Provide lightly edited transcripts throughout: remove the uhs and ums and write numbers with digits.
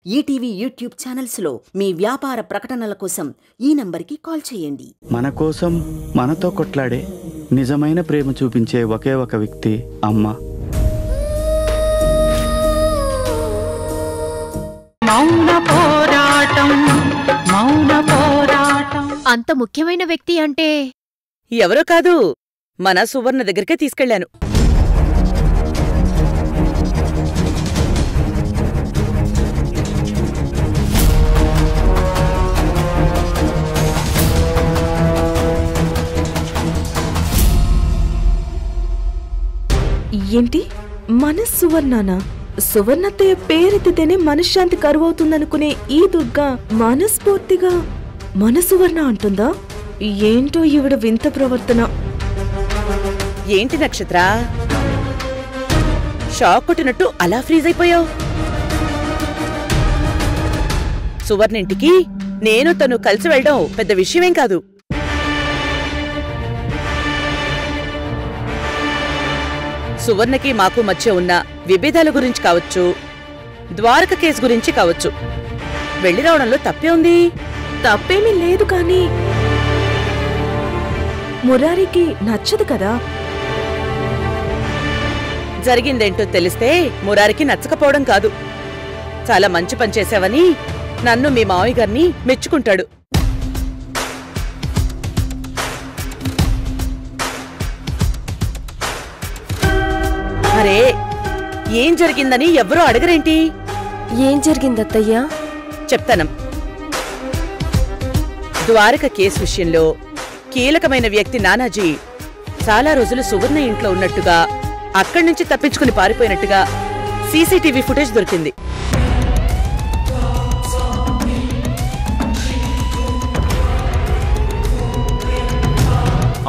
ETV YouTube ఛానల్స్లో మీ వ్యాపార ప్రకటనల కోసం ఈ నంబర్కి కాల్ చేయండి. మన కోసం మనతో కొట్లాడే నిజమైన ప్రేమ చూపించే ఒకే ఒక వ్యక్తి అమ్మ. మౌన పోరాటం మౌన పోరాటం. అంత ముఖ్యమైన వ్యక్తి అంటే ఎవరో కాదు, మన సువర్ణ దగ్గరికే తీసుకెళ్లాను. ఏంటి మన సువర్ణనా? సువర్ణత్తయ్య పేరెత్తితేనే మనశ్శాంతి కరువవుతుందనుకునే ఈ దుర్గా మనస్ఫూర్తిగా మన సువర్ణ అంటుందా? ఏంటో ఈవిడ వింత ప్రవర్తన. ఏంటి నక్షత్ర, షాక్ కొట్టినట్టు అలా ఫ్రీజ్ అయిపోయావు? సువర్ణింటికి నేను తను కలిసి వెళ్ళడం పెద్ద విషయమేం కాదు. సువర్ణకి మాకు మధ్య ఉన్న విభేదాల గురించి కావచ్చు, ద్వారక కేసు గురించి కావచ్చు, వెళ్ళి రావడంలో తప్పే ఉంది. తప్పేమీ లేదు, కానీ మురారికి నచ్చదు కదా. జరిగిందేంటో తెలిస్తే మురారికి నచ్చకపోవడం కాదు, చాలా మంచి పని చేశావని నన్ను మీ మావయ్య గారిని మెచ్చుకుంటాడు. అరే, ఏం జరిగిందని ఎవ్వరూ అడగరేంటి? ఏం జరిగిందత్తయ్యా? చెప్తానం. ద్వారక కేసు విషయంలో కీలకమైన వ్యక్తి నానాజీ చాలా రోజులు సువర్ణ ఇంట్లో ఉన్నట్టుగా, అక్కడి నుంచి తప్పించుకుని పారిపోయినట్టుగా సీసీటీవీ ఫుటేజ్ దొరికింది.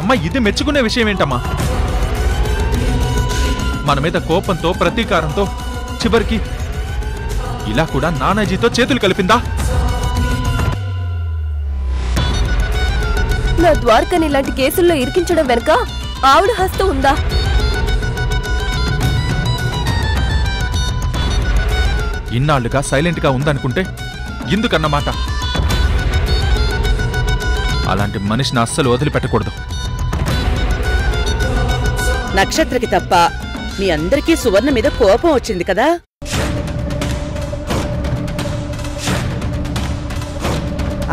అమ్మా, ఇది మెచ్చుకునే విషయం ఏంటమ్మా? మన మీద కోపంతో, ప్రతీకారంతో చివరికి ఇలా కూడా నానాజీతో చేతులు కలిపిందా? నా ద్వారకని ఇలాంటి కేసుల్లో ఇరికించడం వెనుక ఆవిడ హస్తం ఉందా? ఇన్నాళ్లుగా సైలెంట్ గా ఉందనుకుంటే ఎందుకన్నమాట? అలాంటి మనిషిని అస్సలు వదిలిపెట్టకూడదు. నక్షత్రకి తప్ప మీ అందరికీ సువర్ణ మీద కోపం వచ్చింది కదా?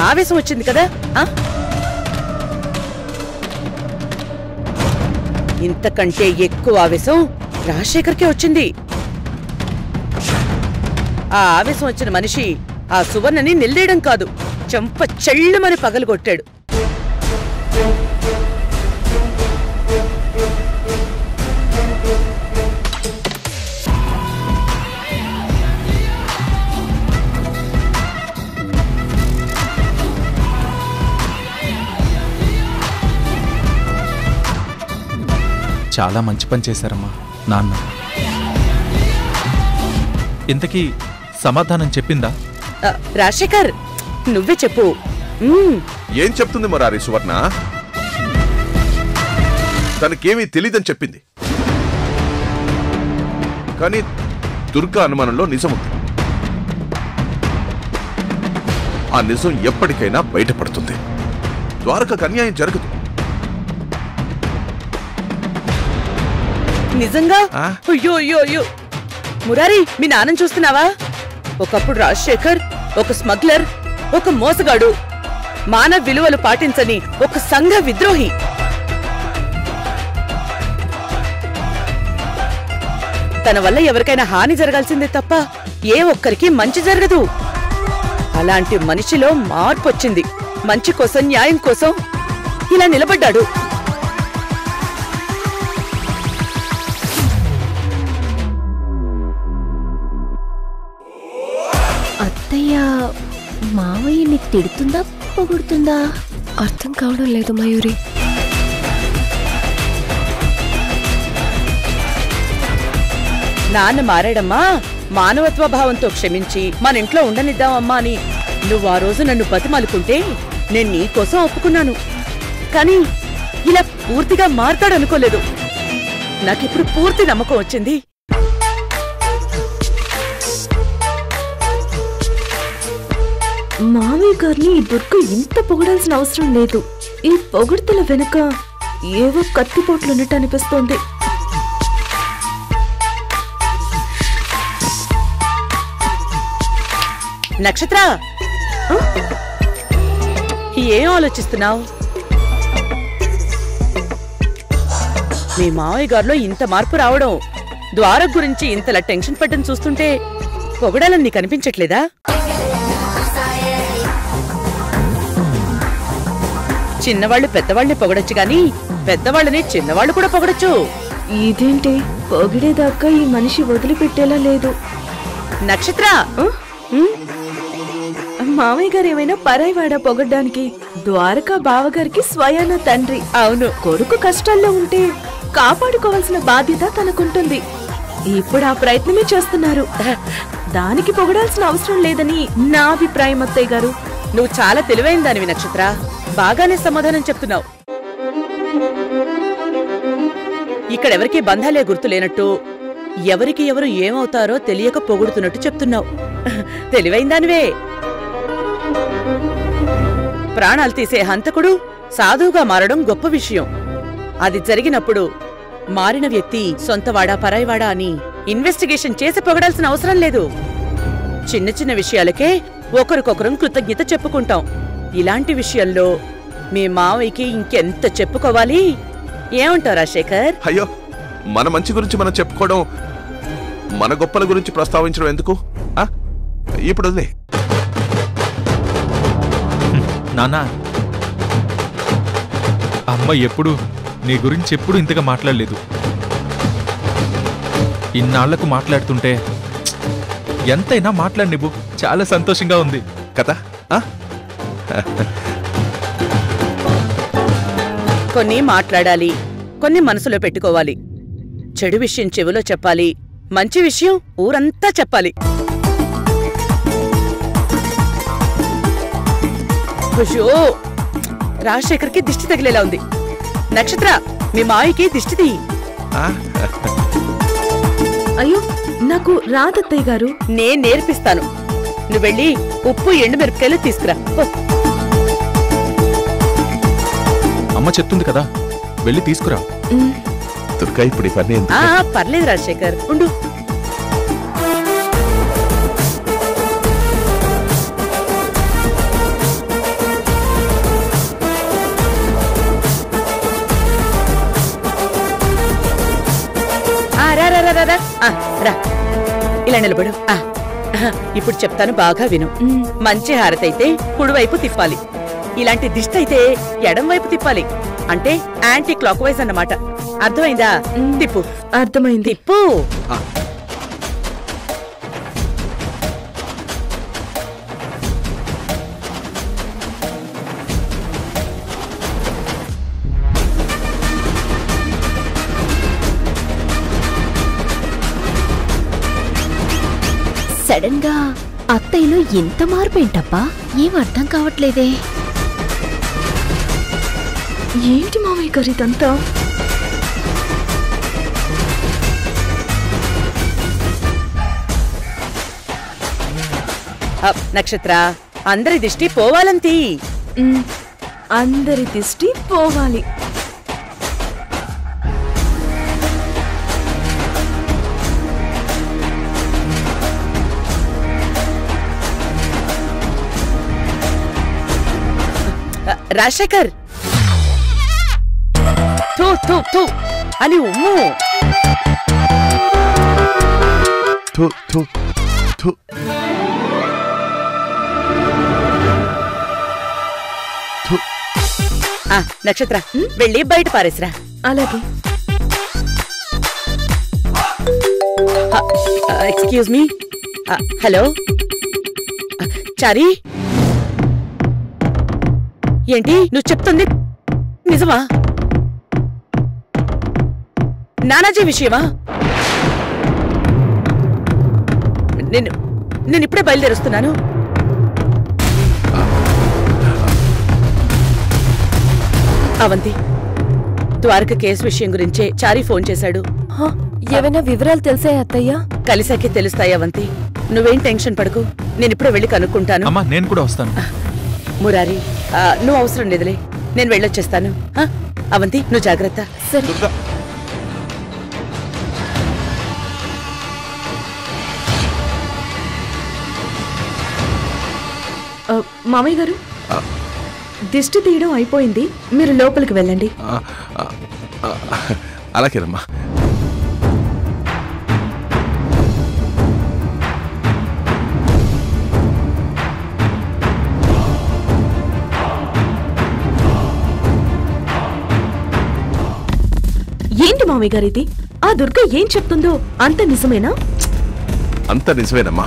ఆవేశం వచ్చింది కదా? ఇంతకంటే ఎక్కువ ఆవేశం రాజశేఖర్కే వచ్చింది. ఆ ఆవేశం వచ్చిన మనిషి ఆ సువర్ణని నిల్లేయడం కాదు, చెంప చెళ్ళుమని పగలగొట్టాడు. చాలా మంచి పని చేశారమ్మా నాన్న. ఇంతకీ సమాధానం చెప్పిందా? రాజశేఖర్, నువ్వే చెప్పు. ఏం చెప్తుంది మురారి సువర్ణ? తనకేమీ తెలీదని చెప్పింది, కానీ దుర్గా అనుమానంలో నిజముంది. ఆ నిజం ఎప్పటికైనా బయటపడుతుంది. ద్వారకకు అన్యాయం జరగదు. నిజంగా? అయ్యో అయ్యో అయ్యో, మురారి, మీ నాన్నని చూస్తున్నావా? ఒకప్పుడు రాజశేఖర్ ఒక స్మగ్లర్, ఒక మోసగాడు, మానవ విలువలు పాటించని ఒక సంఘ విద్రోహి. తన వల్ల ఎవరికైనా హాని జరగాల్సిందే తప్ప ఏ ఒక్కరికి మంచి జరగదు. అలాంటి మనిషిలో మార్పు వచ్చింది. మంచి కోసం, న్యాయం కోసం ఇలా నిలబడ్డాడు. అత్తయ్య మావయ్యని తిడుతుందా, పొగుడుతుందా? అర్థం కావడం లేదు మయూరి. నాన్న మారాడమ్మా, మానవత్వ భావంతో క్షమించి మన ఇంట్లో ఉండనిద్దామమ్మా అని నువ్వు ఆ రోజు నన్ను బతిమాలుకుంటే నేను నీకోసం ఒప్పుకున్నాను. కానీ ఇలా పూర్తిగా మారతాడనుకోలేదు. నాకిప్పుడు పూర్తి నమ్మకం వచ్చింది. మామయ్య గారిని ఈ దుర్గ ఇంత పొగడాల్సిన అవసరం లేదు. ఈ పొగడ్తల వెనుక ఏవో కత్తిపోట్లు ఉన్నట్టు అనిపిస్తోంది. నక్షత్ర, ఏం ఆలోచిస్తున్నావు? మీ మావయ్య గారిలో ఇంత మార్పు రావడం, ద్వారక గురించి ఇంతలా టెన్షన్ పడ్డం చూస్తుంటే పొగడాలని నీకు అనిపించట్లేదా? చిన్నవాళ్ళు పెద్దవాళ్ళని పొగడొచ్చు గాని పెద్దవాళ్ళని చిన్నవాళ్ళు కూడా పొగడొచ్చు. ఇదేంటి, పొగిడేదాకా ఈ మనిషి వదిలిపెట్టేలా లేదు. నక్షత్ర, మామయ్య గారు ఏమైనా పరాయివాడా పొగడ్డానికి? ద్వారకా బావగారికి స్వయాన తండ్రి. అవును, కొడుకు కష్టాల్లో ఉంటే కాపాడుకోవాల్సిన బాధ్యత తనకుంటుంది. ఇప్పుడు ఆ ప్రయత్నమే చేస్తున్నారు. దానికి పొగడాల్సిన అవసరం లేదని నా అభిప్రాయం అత్తయ్య గారు. నువ్వు చాలా తెలివైన దానివి నక్షత్ర, బాగానే సమాధానం చెప్తున్నావు. ఇక్కడెవరికీ బంధాలే గుర్తు లేనట్టు, ఎవరికి ఎవరు ఏమవుతారో తెలియక పొగుడుతున్నట్టు చెప్తున్నావు. తెలివైన దానివే. ప్రాణాలు తీసే హంతకుడు సాధువుగా మారడం గొప్ప విషయం. అది జరిగినప్పుడు మారిన వ్యక్తి సొంతవాడా పరాయివాడా అని ఇన్వెస్టిగేషన్ చేసి పొగడాల్సిన అవసరం లేదు. చిన్న చిన్న విషయాలకే ఒకరికొకరం కృతజ్ఞత చెప్పుకుంటాం. ఇలాంటి విషయంలో మీ మావయ్యకి ఇంకెంత చెప్పుకోవాలి? ఏమంటారా శేఖర్? అయ్యో, మన మంచి గురించి మనం చెప్పుకోవడం, మన గొప్పల గురించి ప్రస్తావించడం ఎందుకు? ఇప్పుడు వదిలే. నానా, అమ్మ ఎప్పుడు నీ గురించి ఎప్పుడు ఇంతగా మాట్లాడలేదు. ఇన్నాళ్లకు మాట్లాడుతుంటే ఎంతైనా మాట్లాడినివ్వు, చాలా సంతోషంగా ఉంది కదా. కొన్ని మాట్లాడాలి, కొన్ని మనసులో పెట్టుకోవాలి. చెడు విషయం చెవిలో చెప్పాలి, మంచి విషయం ఊరంతా చెప్పాలి. అయ్యో, రాజశేఖర్కి దిష్టి తగిలేలా ఉంది. నక్షత్ర, మీ మాయకి దిష్టిది. అయ్యో, నాకు రాదత్తయ్య గారు. నేను నేర్పిస్తాను. నువ్వు వెళ్ళి ఉప్పు ఎండుమిరపకాయలు తీసుకురా. అమ్మ చెప్తుంది కదా, వెళ్ళి తీసుకురా. దుర్గా, ఇప్పుడు ఇవన్నీ పర్లేదు రాజశేఖర్, ఉండు. రా, ఇలా నిలబడు. ఇప్పుడు చెప్తాను, బాగా విను. మంచి హారతైతే కుడివైపు తిప్పాలి. ఇలాంటి దిష్టి అయితే ఎడం వైపు తిప్పాలి. అంటే యాంటీ క్లాక్ వైజ్ అన్నమాట. అర్థమైందా? తిప్పు. అర్థమైంది. తిప్పు. సడన్ గా అత్తయ్యలో ఎంత మార్పు ఏంటప్పా? ఏం అర్థం కావట్లేదే. ఏంటి మామయ్య గారు ఇదంతా? నక్షత్ర, అందరి దిష్టి పోవాలంతి. అందరి దిష్టి పోవాలి. రాజశేఖర్, థూ థూ థూ అని ఉమ్ము. నక్షత్ర, వెళ్ళి బయట పారేసిరా. అలాగే. Excuse me. హలో చారీ, ఏంటి నువ్వు చెప్తుంది నిజమా? నానాజీ విషయమా? నేను ఇప్పుడే బయలుదేరుస్తున్నాను. అవంతి, ద్వారక కేసు విషయం గురించే చారీ ఫోన్ చేశాడు. ఏమైనా వివరాలు తెలిసాయి అత్తయ్య? కలిసాకే తెలుస్తాయి అవంతి. నువ్వేం టెన్షన్ పడకు. నేను ఇప్పుడే వెళ్ళి కనుక్కుంటాను. అమ్మా నేను కూడా వస్తాను. మురారి నువ్వు అవసరం లేదులే, నేను వెళ్ళొచ్చేస్తాను. అవంతి నువ్వు జాగ్రత్త. దుర్గా మామయ్య గారు, దిష్టి తీయడం అయిపోయింది, మీరు లోపలికి వెళ్ళండి. అలాగేనమ్మా. ఏంటి మామయ్య గారు ఇది? ఆ దుర్గ ఏం చెప్తుందో అంత నిజమేనా? అంత నిజమేనమ్మా.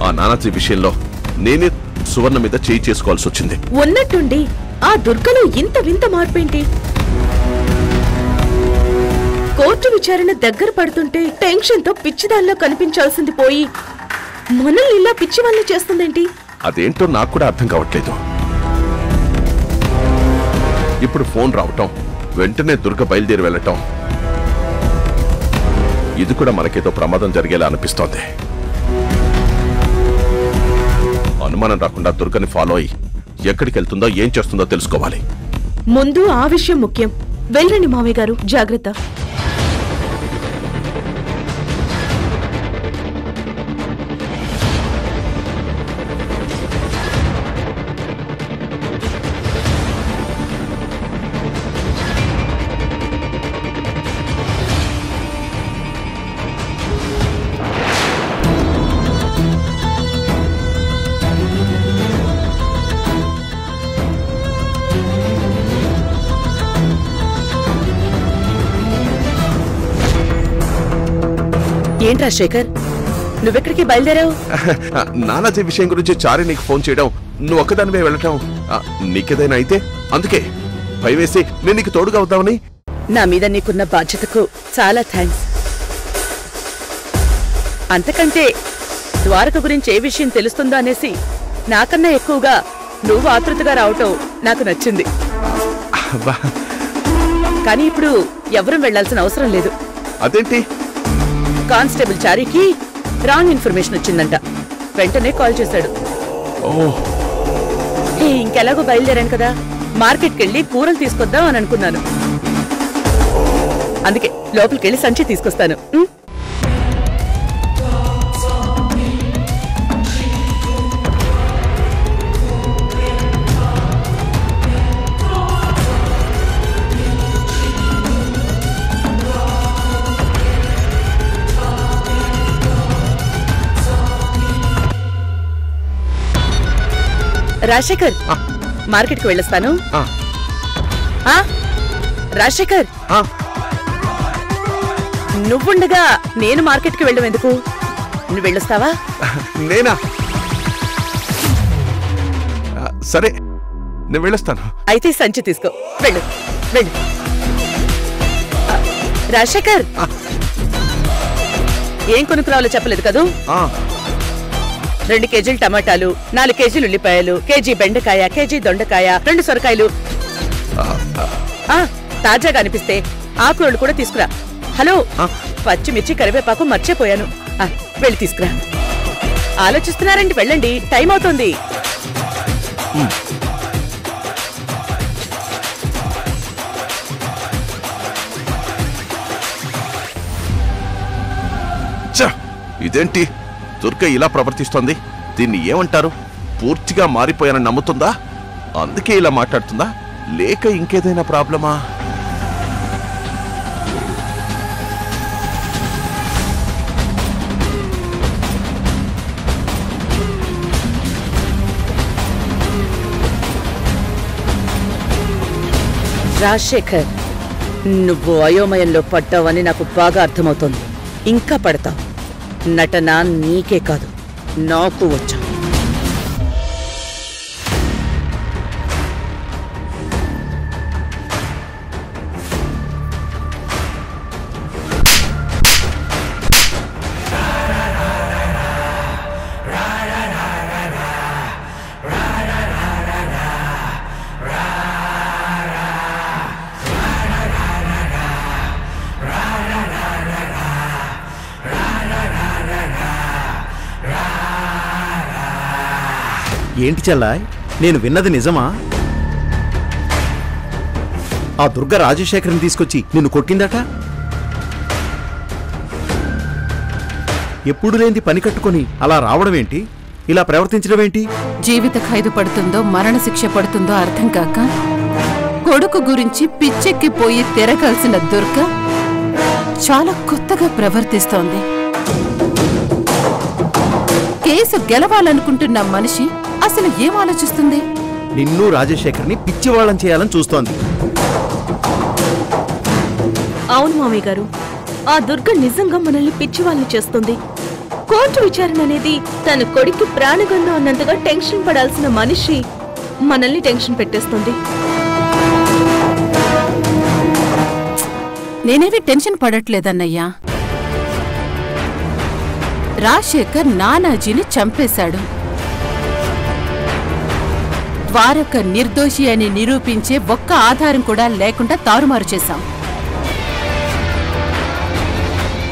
ఆ నానాజీ విషయంలో నేనే సువర్ణ మీద చేయి చేసుకోవాల్సి వచ్చింది. ఉన్నట్టుండి ఆ దుర్గలో ఇంత వింత మార్పేంటి? కోర్టు విచారణ దగ్గర పడుతుంటే టెన్షన్ తో పిచ్చిదాల్లో కనిపించాల్సింది పోయి మనల్ని ఇలా పిచ్చి వాళ్ళు చేస్తుందేంటి? అదేంటో నాకు కూడా అర్థం కావట్లేదు. ఇప్పుడు ఫోన్ రావటం, వెంటనే దుర్గ బయలుదేరి వెళ్ళటం, ఇది కూడా మనకేదో ప్రమాదం జరిగేలా అనిపిస్తోంది. అనుమానం రాకుండా దుర్గని ఫాలో అయ్యి ఎక్కడికి వెళ్తుందో ఏం చేస్తుందో తెలుసుకోవాలి. ముందు ఆ విషయం ముఖ్యం. వెళ్ళండి మామయ్య గారు, జాగ్రత్త. ఏంట్రా శేఖర్, నువ్వెక్కడికి బయలుదేరావు? నానాజీ విషయం గురించి చారి నీకు ఫోన్ చేయడం, నువ్వు ఒక్కదానివే వెళ్ళటం, నీకేదైనా అయితే అందుకే భయవేసి నేను నీకు తోడుగా అవుతావని. నా మీద నీకున్న బాధ్యతకు చాలా థ్యాంక్స్. అంతకంటే ద్వారక గురించి ఏ విషయం తెలుస్తుందో అనేసి నాకన్నా ఎక్కువగా నువ్వు ఆతృతగా రావటం నాకు నచ్చింది. కానీ ఇప్పుడు ఎవరూ వెళ్లాల్సిన అవసరం లేదు. అదేంటి? కానిస్టేబుల్ చారికి రాంగ్ ఇన్ఫర్మేషన్ వచ్చిందంట. వెంటనే కాల్ చేశాడు. ఇంకెలాగో బయలుదేరాను కదా, మార్కెట్కి వెళ్ళి కూరలు తీసుకొద్దాం అని అనుకున్నాను. అందుకే లోపలికి వెళ్ళి సంచి తీసుకొస్తాను. రాజశేఖర్, మార్కెట్కి వెళ్ళొస్తాను. రాజశేఖర్, నువ్వుండగా నేను మార్కెట్కి వెళ్ళడం ఎందుకు? నువ్వు వెళ్ళొస్తావా? నేనా? సరే, నేను వెళ్ళొస్తాను. అయితే సంచి తీసుకో, వెళ్ళు వెళ్ళు. రాజశేఖర్, ఏం కొనుక్కురావాలో చెప్పలేదు కదూ? 2 కేజీలు టమాటాలు, 4 కేజీలు ఉల్లిపాయలు, కేజీ బెండకాయ, కేజీ దొండకాయ, 2 సొరకాయలు, తాజాగా అనిపిస్తే ఆకుకూరలు కూడా తీసుకురా. హలో, పచ్చిమిర్చి కరివేపాకు మర్చిపోయాను. వెళ్ళి తీసుకురా. ఆలోచిస్తున్నారండి, వెళ్ళండి, టైం అవుతుంది. ఇదేంటి దుర్గ ఇలా ప్రవర్తిస్తోంది? దీన్ని ఏమంటారు? పూర్తిగా మారిపోయానని నమ్ముతుందా? అందుకే ఇలా మాట్లాడుతుందా? లేక ఇంకేదైనా ప్రాబ్లమా? రాజశేఖర్, నువ్వు అయోమయంలో పడ్డావని నాకు బాగా అర్థమవుతోంది. ఇంకా పడతావు. నటన నీకే కాదు, నాకు వచ్చు. ఏంటి చెల్లాయ్, నేను విన్నది నిజమా? ఆ దుర్గ రాజశేఖర్ని తీసుకొచ్చి నిన్ను కొట్టిందట? ఎప్పుడు లేని పని కట్టుకొని అలా రావడమేంటి, ఇలా ప్రవర్తించడమేంటి? జీవిత ఖైదు పడుతుందో మరణశిక్ష పడుతుందో అర్థం కాక కొడుకు గురించి పిచ్చెక్కిపోయి తిరగాల్సిన దుర్గ చాలా కొత్తగా ప్రవర్తిస్తోంది. కేసు గెలవాలనుకుంటున్న మనిషి అసలు ఏం ఆలోచిస్తుంది? నిన్ను రాజశేఖర్ని పిచ్చివాళ్ళం చేయాలని చూస్తోంది. అవును మామయ్య గారు, ఆ దుర్గ నిజంగా మనల్ని పిచ్చివాళ్ళని చేస్తుంది. కోర్టు విచారణ అనేది తన కొడుక్కి ప్రాణగండం అన్నంతగా టెన్షన్ పడాల్సిన మనిషి మనల్ని టెన్షన్ పెట్టేస్తుంది. నేనేవి టెన్షన్ పడట్లేదన్నయ్యా. రాజశేఖర్ నానాజీని చంపేశాడు. ద్వారక నిర్దోషి అని నిరూపించే ఒక్క ఆధారం కూడా లేకుండా తారుమారు చేశాం.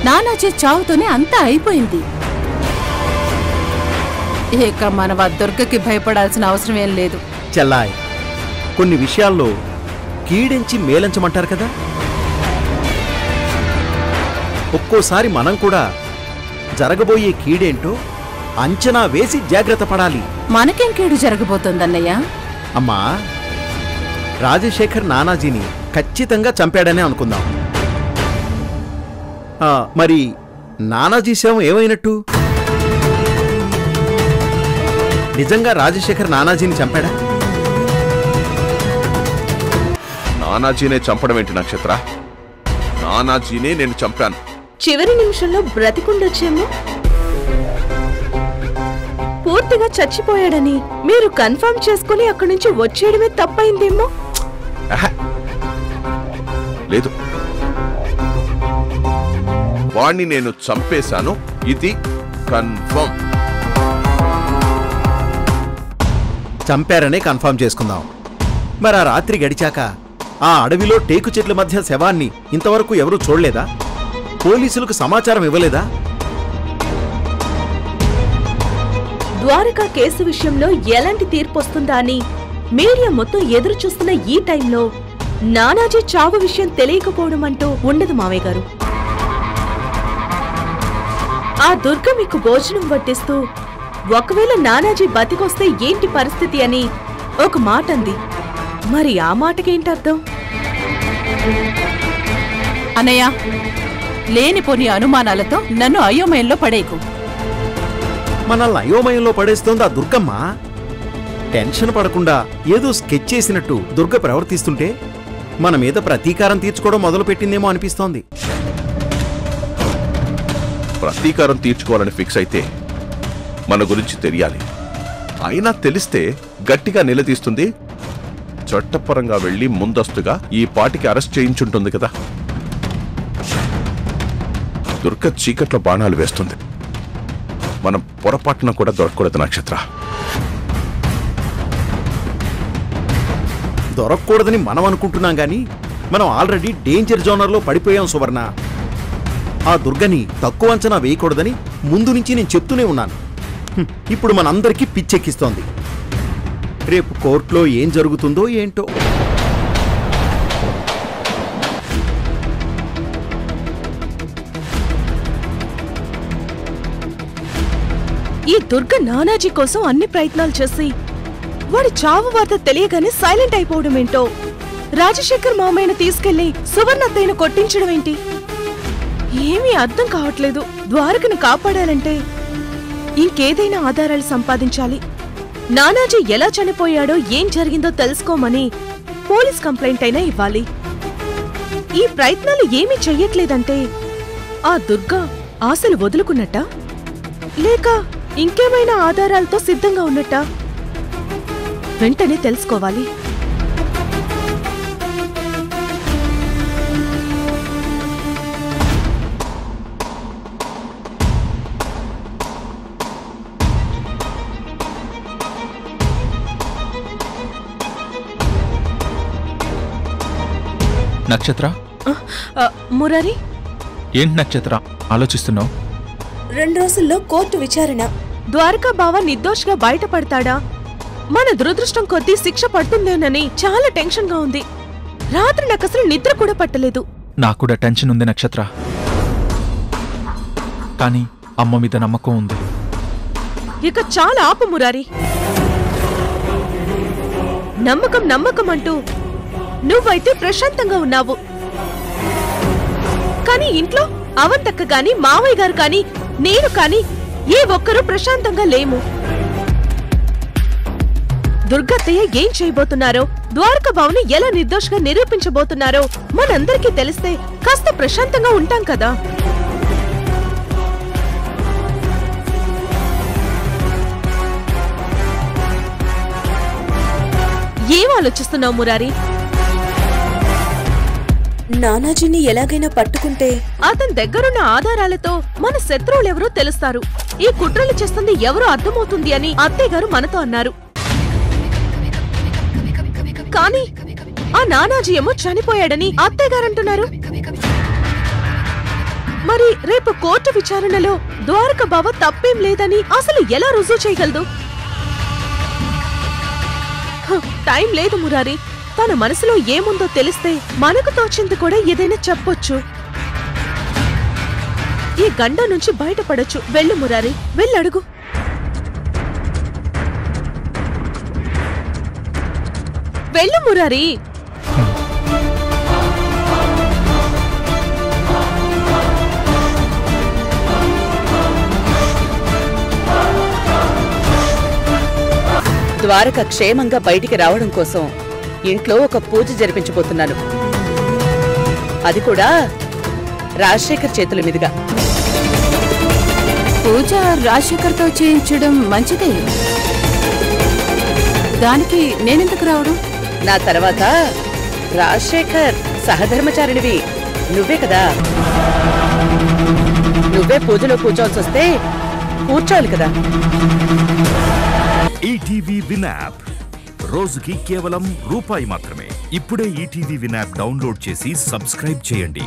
నానాజీ చావుతోనే అంతా అయిపోయింది. ఇక మనం ఆ దుర్గకి భయపడాల్సిన అవసరం ఏం లేదు. చెల్లాయ్, కొన్ని విషయాల్లో కీడించి మేలంచమంటారు కదా. ఒక్కోసారి మనం కూడా జరగబోయే కీడేంటో అంచనా వేసి జాగ్రత్త పడాలి. మనకేం కీడు జరగబోతోందన్నయ్యా? అమ్మా, రాజశేఖర్ నానాజీని ఖచ్చితంగా చంపాడనే అనుకుందాం. మరి నానాజీ శవం ఏమైనట్టు? నిజంగా రాజశేఖర్ నానాజీని చంపాడా? నానాజీనే చంపడం ఏంటి నక్షత్ర? నానాజీనే నేను చంపాను. చివరి నిమిషంలో బ్రతికుండొచ్చేమో. పూర్తిగా చచ్చిపోయాడని మీరు కన్ఫర్మ్ చేసుకుని అక్కడి నుంచి వచ్చేయడమే తప్పైందేమో. లేదు, వాణ్ణి నేను చంపేశాను, ఇది కన్ఫర్మ్. చంపారనే కన్ఫర్మ్ చేసుకుందాం. మరి ఆ రాత్రి గడిచాక ఆ అడవిలో టేకు చెట్ల మధ్య శవాన్ని ఇంతవరకు ఎవరూ చూడలేదా? పోలీసులకు సమాచారం ఇవ్వలేదా? ద్వారకా కేసు విషయంలో ఎలాంటి తీర్పు వస్తుందా అని మీడియా మొత్తం ఎదురు చూస్తున్న ఈ టైంలో నానాజీ చావు విషయం తెలియకపోవడం అంటూ ఉండదు మావయ్య గారు. ఆ దుర్గ మీకు భోజనం వడ్డిస్తూ ఒకవేళ నానాజీ బతికొస్తే ఏంటి పరిస్థితి అని ఒక మాట అంది. మరి ఆ మాటకేంటి అర్థం? అన్నయ్య, లేనిపోని అనుమానాలతో నన్ను అయోమయంలో పడేకు. మనల్ని అయోమయంలో పడేస్తోంది ఆ దుర్గమ్మ. టెన్షన్ పడకుండా ఏదో స్కెచ్ చేసినట్టు దుర్గ ప్రవర్తిస్తుంటే మన మీద ప్రతీకారం తీర్చుకోవడం మొదలుపెట్టిందేమో అనిపిస్తోంది. ప్రతీకారం తీర్చుకోవాలని ఫిక్స్ అయితే మన గురించి తెలియాలి. అయినా తెలిస్తే గట్టిగా నిలదీస్తుంది. చట్టపరంగా వెళ్లి ముందస్తుగా ఈ పాటికి అరెస్ట్ చేయించుంటుంది కదా. దుర్గ చీకట్లో బాణాలు వేస్తుంది. మనం పొరపాటున కూడా దొరకకూడదు నక్షత్ర. దొరకకూడదని మనం అనుకుంటున్నాం గాని మనం ఆల్రెడీ డేంజర్ జోనర్లో పడిపోయాం సువర్ణ. ఆ దుర్గని తక్కువ అంచనా వేయకూడదని ముందు నుంచి నేను చెప్తూనే ఉన్నాను. ఇప్పుడు మనందరికీ పిచ్చెక్కిస్తోంది. రేపు కోర్టులో ఏం జరుగుతుందో ఏంటో. ఈ దుర్గ నానాజీ కోసం అన్ని ప్రయత్నాలు చేసి వాడి చావు వార్త తెలియగానే సైలెంట్ అయిపోవడం ఏంటో, రాజశేఖర్ మామయ్యను తీసుకెళ్లి సువర్ణత్తయ్యను కొట్టించడం ఏంటి, ఏమీ అర్థం కావట్లేదు. ద్వారకను కాపాడాలంటే ఇంకేదైనా ఆధారాలు సంపాదించాలి. నానాజీ ఎలా చనిపోయాడో ఏం జరిగిందో తెలుసుకోమని పోలీస్ కంప్లైంట్ అయినా ఇవ్వాలి. ఈ ప్రయత్నాలు ఏమీ చెయ్యట్లేదంటే ఆ దుర్గ ఆశలు వదులుకున్నట్టా, లేక ఇంకేమైనా ఆధారాలతో సిద్ధంగా ఉన్నట్టా? వెంటనే తెలుసుకోవాలి. నక్షత్ర, మురారి, ఏంటి నక్షత్ర ఆలోచిస్తున్నావు? 2 రోజుల్లో కోర్టు విచారణ. ద్వారకా బావ నిర్దోషిగా బయటపడతాడా మన దురదృష్టం కొద్దీ శిక్ష పడుతుందేనని చాలా టెన్షన్ గా ఉంది. రాత్రి నాకు అసలు నిద్ర కూడా పట్టలేదు. నాకు కూడా టెన్షన్ ఉంది నక్షత్ర, కానీ అమ్మ మీద నమ్మకం ఉంది. ఇక చాలా ఆపు మురారి. నమ్మకం నమ్మకం అంటూ నువ్వైతే ప్రశాంతంగా ఉన్నావు, కానీ ఇంట్లో అవంతక్క గాని మావయ్య గారు కాని నేను కాని ఏ ఒక్కరూ ప్రశాంతంగా లేము. దుర్గత్తయ్య ఏం చేయబోతున్నారో, ద్వారకాబావుని ఎలా నిర్దోషిగా నిరూపించబోతున్నారో మనందరికీ తెలిస్తే కాస్త ప్రశాంతంగా ఉంటాం కదా. ఏం ఆలోచిస్తున్నావు మురారి? నానాజీని ఎలాగైనా పట్టుకుంటే అతని దగ్గరున్న ఆధారాలతో మన శత్రువులెవరో తెలుస్తారు. ఈ కుట్రలు చేస్తుంది ఎవరో అర్థమవుతుంది అని అత్తయ్య గారు మనతో అన్నారు. కానీ ఆ నానాజీ ఏమో చనిపోయాడని అత్తయ్య గారు అంటున్నారు. మరి రేపు కోర్టు విచారణలో ద్వారకాబావ తప్పేం లేదని అసలు ఎలా రుజువు చేయగలదు? టైం లేదు మురారి. తన మనసులో ఏముందో తెలిస్తే మనకు తోచింది కూడా ఏదైనా చెప్పొచ్చు. ఈ గండ నుంచి బయటపడొచ్చు. వెళ్ళు మురారి, వెళ్ళడుగు. వెళ్ళు మురారి. ద్వారక క్షేమంగా బయటికి రావడం కోసం ఇంట్లో ఒక పూజ జరిపించబోతున్నాను. అది కూడా రాజశేఖర్ చేతుల మీదుగా. పూజ రాజశేఖర్తో చేయించడం మంచిదే. దానికి నేనెందుకు రావడం? నా తర్వాత రాజశేఖర్ సహధర్మచారినివి నువ్వే కదా. నువ్వే పూజలో కూర్చోవలసి వస్తే కూర్చోవాలి కదా. ఈటీవీ విన్ యాప్ రోజుకి కేవలం రూపాయి మాత్రమే. ఇప్పుడే ఈటీవీ విన్ యాప్ డౌన్లోడ్ చేసి సబ్స్క్రైబ్ చేయండి.